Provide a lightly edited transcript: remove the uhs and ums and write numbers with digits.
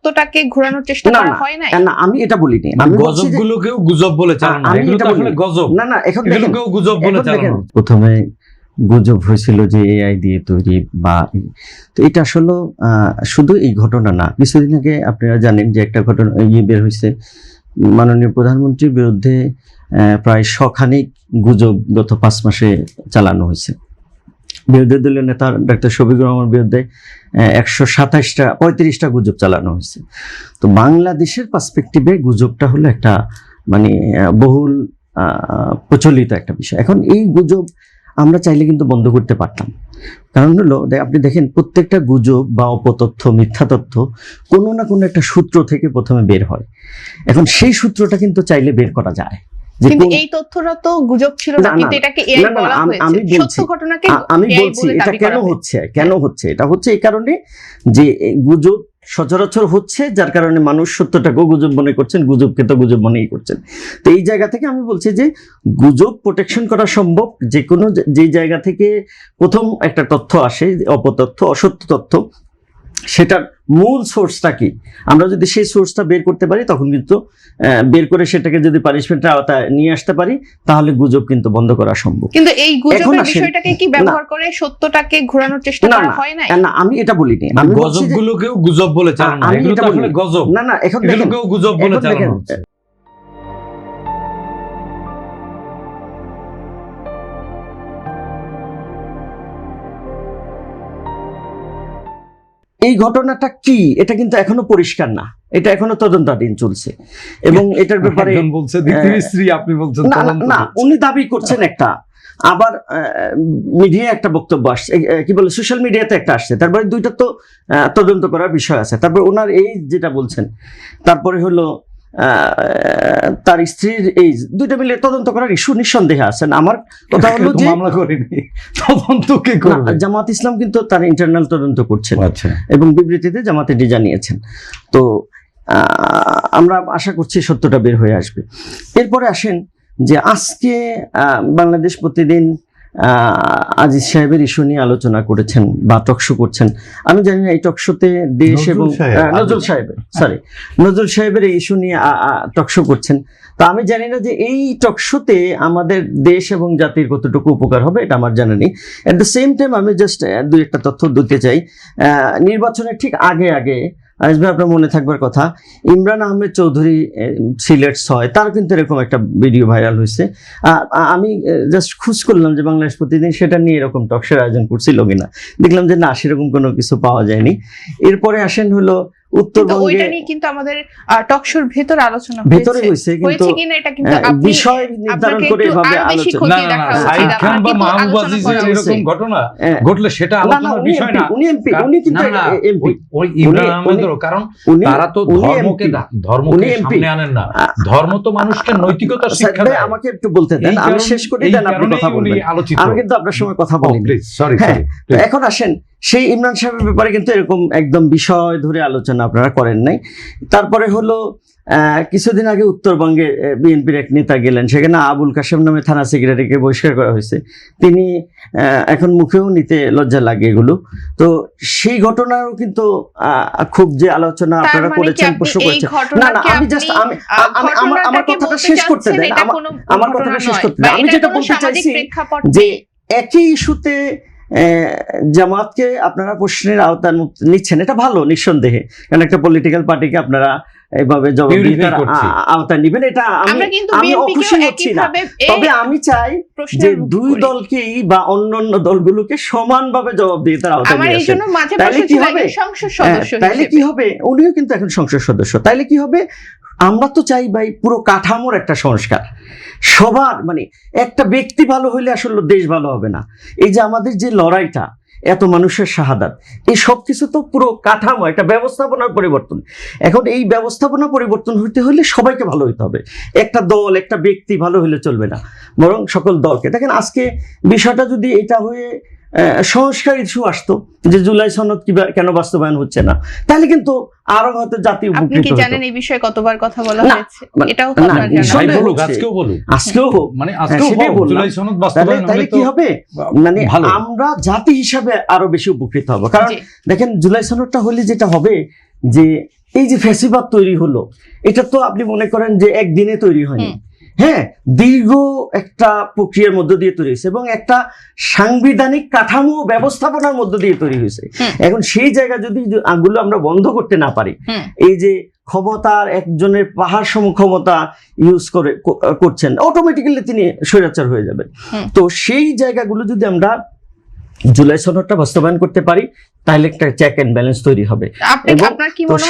সত্যটাকে ঘোরানোর চেষ্টা করা হয় না। না, আমি এটা বলিনি। আমি গজবগুলোকেও গুজব বলে চালানো, এগুলো তো আসলে গজব না, এগুলোকেও গুজব বলে চালানো। প্রথমে গুজব হয়েছিল যে এআই দিয়ে তৈরি বা, তো এটা আসলে শুধু এই ঘটনা না। কিছুদিন আগে আপনারা জানেন যে একটা ঘটনা বের হয়েছে, মাননীয় প্রধানমন্ত্রীর বিরুদ্ধে প্রায় 100 খানিক গুজব গত 5 মাসে চালানো হয়েছে। বিরোধী দলীয় নেতা ডাক্তার শফিকুর রহমানের বিরুদ্ধে 135টা গুজব চালানো হয়েছে। তো বাংলাদেশের পার্সপেক্টিভে গুজবটা হলো একটা মানে বহুল প্রচলিত একটা বিষয়। এখন এই গুজব আমরা চাইলে কিন্তু বন্ধ করতে পারতাম। কারণ হলো আপনি দেখেন, প্রত্যেকটা গুজব বা অপতথ্য, মিথ্যা তথ্য কোনো না কোনো একটা সূত্র থেকে প্রথমে বের হয়। এখন সেই সূত্রটা কিন্তু চাইলে বের করা যায়। কিন্তু এই তথ্যটা তো গুজব ছিল না, কিন্তু এটাকে এআই বলা হয়েছে। সত্য ঘটনাকে আমি বলছি এটা কেন হচ্ছে এটা হচ্ছে এই কারণে যে গুজব সচরাচর হচ্ছে, যার কারণে মানুষ সত্যটাকেও গুজব মনে করছেন, গুজবকে তো গুজব মনেই করছেন। তো এই জায়গা থেকে আমি বলছি যে গুজব প্রোটেকশন করা সম্ভব যে কোনো যে জায়গা থেকে প্রথম একটা তথ্য আসে, অপতথ্য, অসত্য তথ্য, সেটার মূল সোর্সটা কি, আমরা যদি সেই সোর্সটা বের করতে পারি তখন কিন্তু বের করে সেটাকে যদি পানিশমেন্টের আওতায় নিয়ে আসতে পারি তাহলে গুজব কিন্তু বন্ধ করা সম্ভব। কিন্তু এই গুজবের বিষয়টাকে কি ব্যবহার করে সত্যটাকে ঘোরানোর চেষ্টা করা হয় না। না, আমি এটা বলিনি। আমি গজবগুলোকেও গুজব বলে চালানো, এগুলো তো আসলে গজব। না, এগুলোকেও গুজব বলে চালানো হচ্ছে। এই ঘটনাটা কি এটা কিন্তু এখনো পরিষ্কার না, এটা এখনো তদন্তাধীন চলছে এবং এটার ব্যাপারে বলছে দ্বিতীয় স্ত্রী, আপনি বলছেন না, উনি দাবি করছেন একটা, আবার মিডিয়ায় একটা বক্তব্য আসছে, কি বলে সোশ্যাল মিডিয়াতে একটা আসছে, তারপরে দুইটা তো তদন্ত করার বিষয় আছে। তারপর ওনার এই যেটা বলছেন, তারপরে হলো তার স্ত্রীর এই দুইটা মিলে তদন্ত করার ইস্যু নিঃসন্দেহে আছেন। আমার কথা হলো যে মামলা করেনি, তদন্ত কে করবে? জামাত ইসলাম কিন্তু তার ইন্টারনাল তদন্ত করছেন এবং বিবৃতিতে জামাত এটি জানিয়েছেন। তো আমরা আশা করছি সত্যটা বের হয়ে আসবে। এরপরে আসেন যে আজকে বাংলাদেশ প্রতিদিন আজিজ সাহেবের ইস্যু নিয়ে আলোচনা করেছেন বা টকশো করছেন। আমি জানি না এই টকশোতে দেশ এবং নজরুল সাহেবের এই ইস্যু নিয়ে টকশো করছেন। তো আমি জানি না যে এই টকশোতে আমাদের দেশ এবং জাতির কতটুকু উপকার হবে, এটা আমার জানা নেই। এট দ্য সেম টাইম আমি জাস্ট দুই একটা তথ্য দিতে চাই। নির্বাচনের ঠিক আগে আসবে, আপনার মনে থাকবার কথা, ইমরান আহমেদ চৌধুরী সিলেট 6 তার কিন্তু এরকম একটা ভিডিও ভাইরাল হয়েছে। আমি জাস্ট খোঁজ করলাম যে বাংলাদেশ প্রতিদিন সেটা নিয়ে এরকম টকশোর আয়োজন করছিল কিনা, দেখলাম যে না, সেরকম কোনো কিছু পাওয়া যায়নি। এরপরে আসেন হলো উত্তরবঙ্গে, কিন্তু আমাদের টকশোর ভেতরে আলোচনা হয়েছে, কিন্তু বিষয় নির্ধারণ করে এভাবে আলোচনা, সাইদ খান বা মাহবুব আজিজের এরকম ঘটনা ঘটলে সেটা আলোচনার বিষয় না। উনি কিন্তু এমপি, ওই ইমরান আহমেদেরও, কারণ তারা তো ধর্মকে সামনে আনেন না, ধর্ম তো মানুষকে নৈতিকতার শিক্ষা দেয়। আমাকে একটু বলতে দেন, আমি শেষ করে দেন, আপনি কথা বলবেন। আমি কিন্তু আপনার সময় কথা বলিনি। এখন আসেন সেই ইমরান সাহেবের ব্যাপারে কিন্তু এরকম একদম বিষয় ধরে আলোচনা আপনারা করেন নাই। তারপরে হলো কিছুদিন আগে উত্তরবঙ্গে বিএনপির এক নেতা গেলেন, সেখানে আবুল কাশেম নামে থানা সেক্রেটারিকে বহিষ্কার করা হয়েছে। তিনি এখন মুখেও নিতে লজ্জা লাগে এগুলো। তো সেই ঘটনারও কিন্তু খুব যে আলোচনা আপনারা করেছেন, প্রশ্ন করেছেন। না, আমি জাস্ট আমার কথাটা শেষ করতে দেন, আমার কথাটা শেষ করতে দেন। আমি যেটা বলতে চাইছি যে একই ইস্যুতে জামাতকে আপনারা প্রশ্নের আওতায় নিচ্ছেন, এটা ভালো নিঃসন্দেহে, কারণ একটা পলিটিক্যাল পার্টিকে আপনারা এভাবে জবাবদিহিতার আওতায় নিবেন, এটা আমি অখুশি হচ্ছি না। তবে আমি চাই যে দুই দলকেই বা অন্যান্য দলগুলোকে সমানভাবে জবাবদিহিতার আওতায় নিয়ে আসেন। তাইলে কি হবে, উনিও কিন্তু এখন সংসদ সদস্য, তাইলে কি হবে, আমরা তো চাই ভাই পুরো কাঠামোর একটা সংস্কার, সবার, মানে একটা ব্যক্তি ভালো হইলে আসলে দেশ ভালো হবে না। এই যে আমাদের যে লড়াইটা, এত মানুষের শাহাদাত, এই সব কিছু তো পুরো কাঠামো, একটা ব্যবস্থাপনার পরিবর্তন। এখন এই ব্যবস্থাপনা পরিবর্তন হইতে হলে সবাইকে ভালো হইতে হবে, একটা দল একটা ব্যক্তি ভালো হলে চলবে না, বরং সকল দলকে। দেখেন আজকে বিষয়টা যদি এটা হয়ে সংস্কার ইস্যু আসতো যে জুলাই সনদ কেন বাস্তবায়ন হচ্ছে না, তাহলে কিন্তু আরো হয়তো জাতি উপকৃত হতো। আপনি কি জানেন এই বিষয়ে কতবার কথা বলা হয়েছে? এটাও তো আপনারা জানেন। তাহলে কি হবে, মানে আমরা জাতি হিসাবে আরো বেশি উপকৃত হব। কারণ দেখেন জুলাই সনদটা হলে যেটা হবে যে এই যে ফ্যাসিবাদ তৈরি হলো, এটা তো আপনি মনে করেন যে একদিনে তৈরি হয়নি, হ্যাঁ, দীর্ঘ একটা প্রক্রিয়ার মধ্য দিয়ে তৈরি হয়েছে এবং একটা সাংবিধানিক কাঠামো ব্যবস্থাপনার মধ্য দিয়ে তৈরি হয়েছে। এখন সেই জায়গা যদি আগুলো আমরা বন্ধ করতে না পারি, এই যে ক্ষমতার একজনের পাহাড় সম ক্ষমতা ইউজ করছেন, অটোমেটিক্যালি তিনি স্বৈরাচার হয়ে যাবেন। তো সেই জায়গাগুলো যদি আমরা জুলাই সনদটা বাস্তবায়ন করতে পারি, তাহলে একটা চেক এন্ড ব্যালেন্স তৈরি হবে। আপনার কি মনে হয়